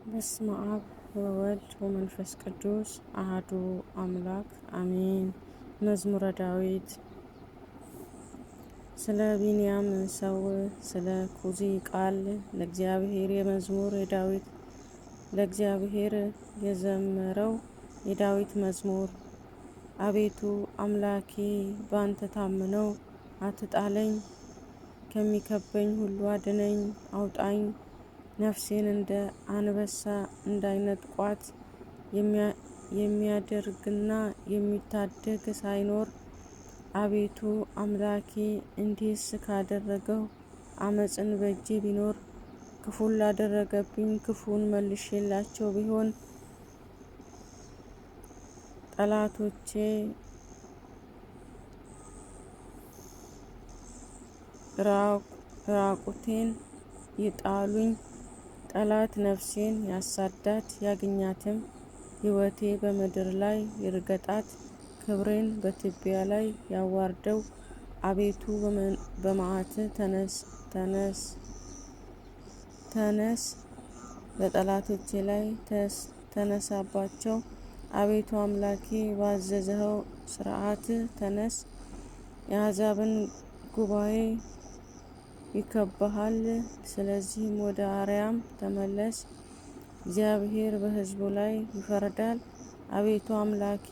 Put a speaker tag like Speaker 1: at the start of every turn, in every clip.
Speaker 1: በስመ አብ ወወልድ ወመንፈስ ቅዱስ አሐዱ አምላክ አሜን። መዝሙረ ዳዊት። ስለ ቢንያም ሰው ስለ ኩዚ ቃል ለእግዚአብሔር የመዝሙር የዳዊት ለእግዚአብሔር የዘመረው የዳዊት መዝሙር። አቤቱ አምላኬ ባንተ ታምነው አትጣለኝ፣ ከሚከበኝ ሁሉ አድነኝ አውጣኝ። ነፍሴን እንደ አንበሳ እንዳይነጥቋት የሚያደርግና የሚታደግ ሳይኖር፣ አቤቱ አምላኬ እንዲህስ ካደረገው አመፅን በእጄ ቢኖር፣ ክፉን ላደረገብኝ ክፉን መልሼላቸው ቢሆን፣ ጠላቶቼ ራቁቴን ይጣሉኝ። ጠላት ነፍሴን ያሳዳት ያገኛትም፣ ሕይወቴ በምድር ላይ ይርገጣት፣ ክብሬን በትቢያ ላይ ያዋርደው። አቤቱ በመዓትህ ተነስ፣ በጠላቶቼ ላይ ተነሳባቸው። አቤቱ አምላኬ ባዘዝኸው ሥርዓት ተነስ። የአሕዛብን ጉባኤ ይከብብሃል፣ ስለዚህም ወደ አርያም ተመለስ። እግዚአብሔር በሕዝቡ ላይ ይፈርዳል። አቤቱ አምላኬ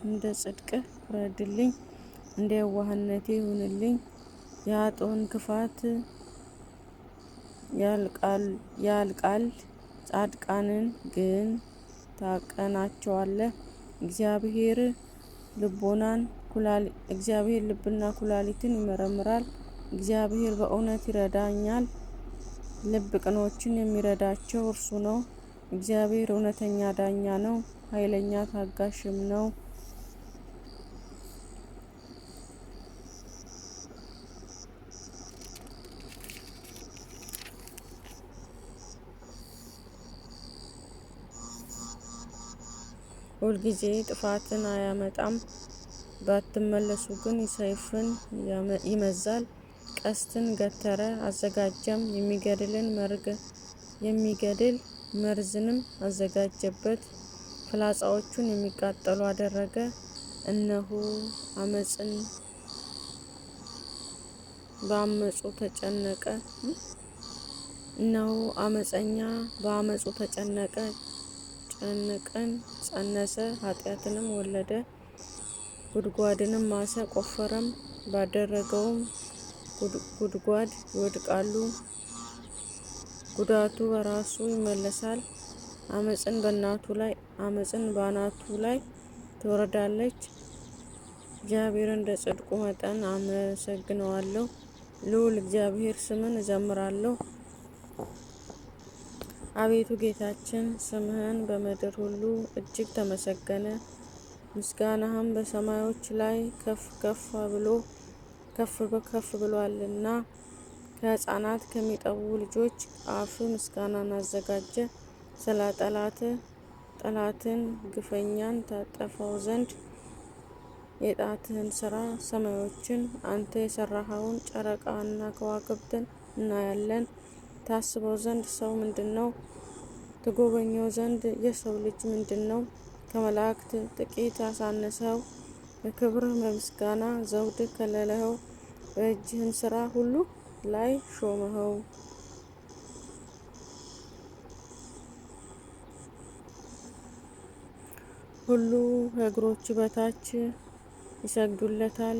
Speaker 1: እንደ ጽድቅህ ፍረድልኝ፣ እንደ የዋህነቴ ይሁንልኝ። የኃጥአን ክፋት ያልቃል፣ ጻድቃንን ግን ታቀናቸዋለህ። እግዚአብሔር ልብና ኩላሊትን ይመረምራል። እግዚአብሔር በእውነት ይረዳኛል። ልበ ቅኖችን የሚረዳቸው እርሱ ነው። እግዚአብሔር እውነተኛ ዳኛ ነው፣ ኃይለኛ ታጋሽም ነው። ሁልጊዜ ጥፋትን አያመጣም፣ ባትመለሱ ግን ሰይፍን ይመዛል። ቀስትን ገተረ አዘጋጀም፣ የሚገድል መርዝንም አዘጋጀበት። ፍላጻዎቹን የሚቃጠሉ አደረገ። እነሆ አመፀኛ በአመፁ ተጨነቀ፣ ጸነሰ፣ ኃጢአትንም ወለደ። ጉድጓድንም ማሰ፣ ቆፈረም፣ ባደረገውም ጉድጓድ ይወድቃሉ። ጉዳቱ በራሱ ይመለሳል። አመፅን በአናቱ ላይ ትወርዳለች። እግዚአብሔር እንደ ጽድቁ መጠን አመሰግነዋለሁ። ልዑል እግዚአብሔር ስምን እዘምራለሁ። አቤቱ ጌታችን ስምህን በምድር ሁሉ እጅግ ተመሰገነ። ምስጋናህም በሰማዮች ላይ ከፍ ብሎአልና። ከሕፃናት ከሚጠቡ ልጆች አፍ ምስጋናን አዘጋጀ። ስለ ጠላትን ግፈኛን ታጠፋው ዘንድ የጣትህን ሥራ ሰማዮችን አንተ የሠራኸውን ጨረቃና ከዋክብትን እናያለን። ታስበው ዘንድ ሰው ምንድነው? ትጎበኘው ዘንድ የሰው ልጅ ምንድነው? ከመላእክት ጥቂት አሳነስኸው፣ በክብርህ በምስጋና ዘውድ ከለልኸው፣ በእጅህም ሥራ ሁሉ ላይ ሾምኸው። ሁሉ ከእግሮቹ በታች ይሰግዱለታል፣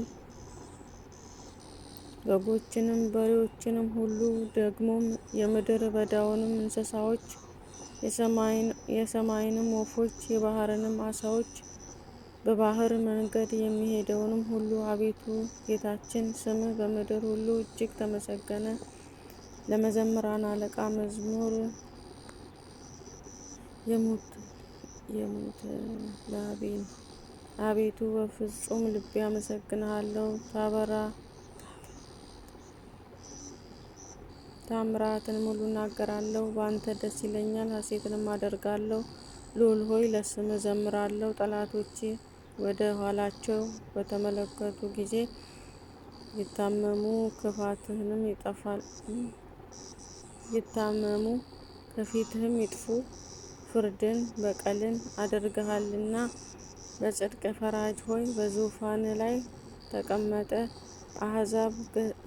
Speaker 1: በጎችንም በሬዎችንም ሁሉ፣ ደግሞም የምድረ በዳውንም እንስሳዎች፣ የሰማይንም ወፎች፣ የባህርንም ዓሣዎች፣ በባህር መንገድ የሚሄደውንም ሁሉ። አቤቱ ጌታችን ስምህ በምድር ሁሉ እጅግ ተመሰገነ። ለመዘምራን አለቃ መዝሙር የሙተላቤን። አቤቱ በፍጹም ልቤ አመሰግንሃለሁ። ታምራትን ሁሉ እናገራለሁ። በአንተ ደስ ይለኛል፣ ሐሴትንም አደርጋለሁ። ልዑል ሆይ ለስምህ እዘምራለሁ። ጠላቶቼ ወደ ኋላቸው በተመለከቱ ጊዜ ይታመሙ፣ ከፊትህም ይጥፉ። ፍርድን በቀልን አድርገሃልና በጽድቅ ፈራጅ ሆይ በዙፋን ላይ ተቀመጠ።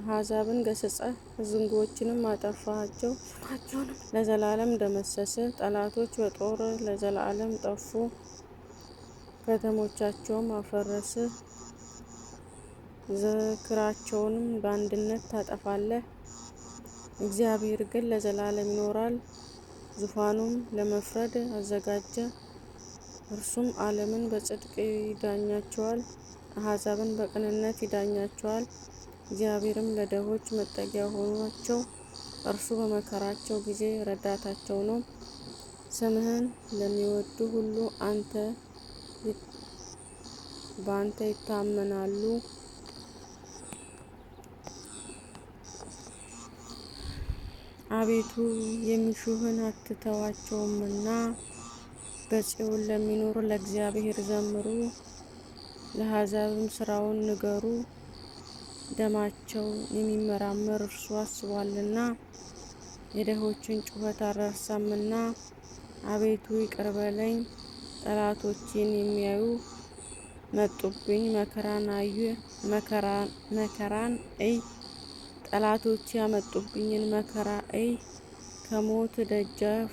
Speaker 1: አሕዛብን ገሥጸህ ዝንጉዎችንም አጠፋሃቸው፣ ስማቸውንም ለዘላለም ደመሰስህ። ጠላቶች በጦር ለዘላለም ጠፉ፣ ከተሞቻቸውም አፈረስህ። ዝክራቸውንም በአንድነት ታጠፋለህ። እግዚአብሔር ግን ለዘላለም ይኖራል፣ ዙፋኑም ለመፍረድ አዘጋጀ። እርሱም ዓለምን በጽድቅ ይዳኛቸዋል፣ አሕዛብን በቅንነት ይዳኛቸዋል። እግዚአብሔርም ለድሆች መጠጊያ ሆኗቸው፣ እርሱ በመከራቸው ጊዜ ረዳታቸው ነው። ስምህን ለሚወዱ ሁሉ በአንተ ይታመናሉ። አቤቱ የሚሹህን አትተዋቸውምና፣ በጽዮን ለሚኖሩ ለእግዚአብሔር ዘምሩ፣ ለአሕዛብም ሥራውን ንገሩ። ደማቸውን የሚመረምር እርሱ አስቧልና የድሆችን ጩኸት አልረሳምና። አቤቱ ይቅር በለኝ፣ ጠላቶቼን የሚያዩ መጡብኝ። መከራን እይ፣ ጠላቶቼ ያመጡብኝን መከራ እይ። ከሞት ደጃፍ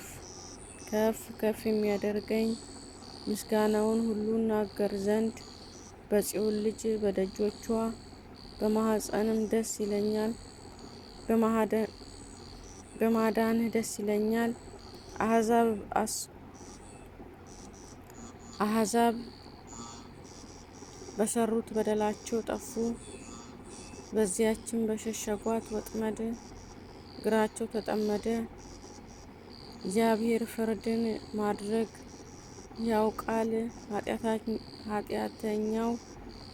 Speaker 1: ከፍ ከፍ የሚያደርገኝ ምስጋናውን ሁሉ እናገር ዘንድ በጽዮን ልጅ በደጆቿ በማኅፀንም ደስ ይለኛል። በማዳንህ ደስ ይለኛል። አሕዛብ በሠሩት በደላቸው ጠፉ፣ በዚያችም በሸሸጓት ወጥመድ እግራቸው ተጠመደ። እግዚአብሔር ፍርድን ማድረግ ያውቃል፣ ኃጢአተኛው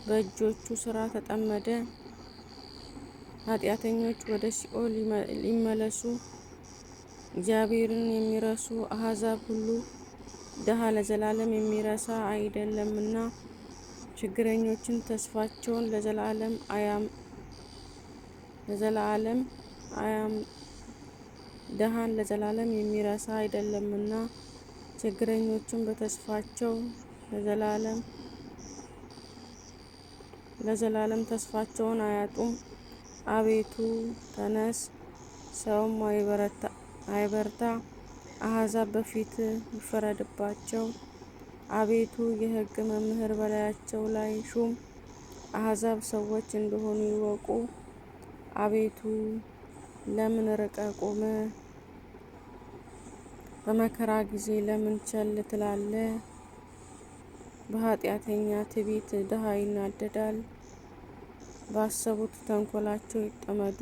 Speaker 1: በእጆቹ ሥራ ተጠመደ። ኃጢአተኞች ወደ ሲኦል ይመለሱ። እግዚአብሔርን የሚረሱ አሕዛብ ሁሉ ድሀ ለዘላለም የሚረሳ አይደለምና። ችግረኞችን ተስፋቸውን ድሀን ለዘላለም የሚረሳ አይደለምና። ችግረኞችን በተስፋቸው ለዘላለም ተስፋቸውን አያጡም። አቤቱ ተነስ፣ ሰውም አይበርታ፣ አሕዛብ በፊትህ ይፈረድባቸው። አቤቱ የሕግ መምህር በላያቸው ላይ ሹም፣ አሕዛብ ሰዎች እንደሆኑ ይወቁ። አቤቱ ለምን ርቀህ ቆምህ? በመከራ ጊዜ ለምን ቸል ትላለህ? በኃጢአተኛ ትዕቢት ድሀ ይናደዳል፣ ባሰቡት ተንኰላቸው ይጠመዱ።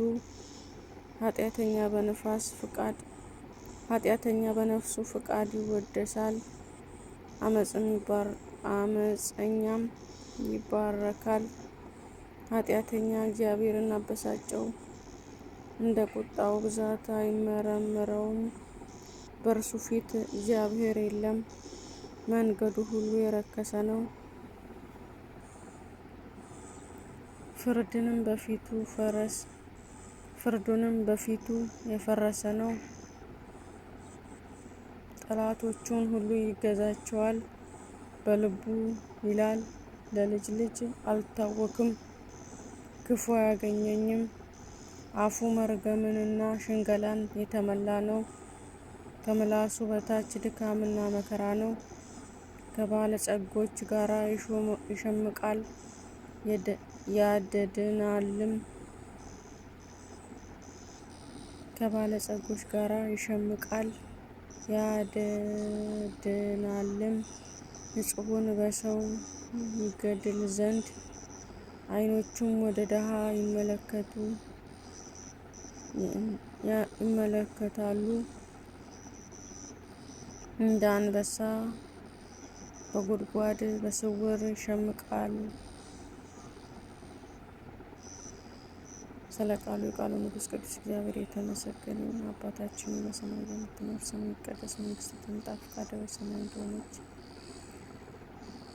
Speaker 1: ኃጢአተኛ በነፍሱ ፈቃድ ይወደሳል፣ ዓመፀኛም ይባረካል። ኃጢአተኛ እግዚአብሔርን አበሳጨው፣ እንደ ቁጣው ብዛት አይመረምረውም። በእርሱ ፊት እግዚአብሔር የለም፣ መንገዱ ሁሉ የረከሰ ነው። ፍርዱንም በፊቱ የፈረሰ ነው። ጠላቶቹን ሁሉ ይገዛቸዋል። በልቡ ይላል፣ ለልጅ ልጅ አልታወክም፣ ክፉ አያገኘኝም። አፉ መርገምንና ሽንገላን የተመላ ነው። ከምላሱ በታች ድካምና መከራ ነው። ከባለጸጎች ጋር ይሸምቃል ያደድናልም። ንጹሑን በሰው ይገድል ዘንድ ዓይኖቹም ወደ ድሀ ይመለከታሉ። እንደ አንበሳ በጕድጓድ በስውር ይሸምቃል። ስለ ቃሉ የቃሉ ንጉሥ ቅዱስ እግዚአብሔር የተመሰገነ ይሁን። አባታችን በሰማይ የምትኖር ስምህ ይቀደስ፣ መንግሥትህ ትምጣ፣ ፈቃድህ በሰማይ እንደሆነች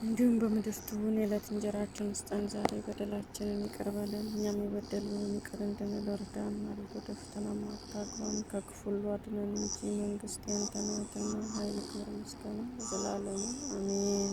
Speaker 1: እንዲሁም በምድር ትሁን የዕለት እንጀራችንን ስጠን ዛሬ፣ በደላችንን ይቅር በለን እኛም የበደሉንን ይቅር እንድንል እርዳን። አቤቱ ወደ ፈተናም አታግባን ከክፉ ሁሉ አድነን እንጂ መንግሥት ያንተ ናትና፣ ኃይል፣ ክብር፣ ምስጋና ለዘላለሙ አሜን።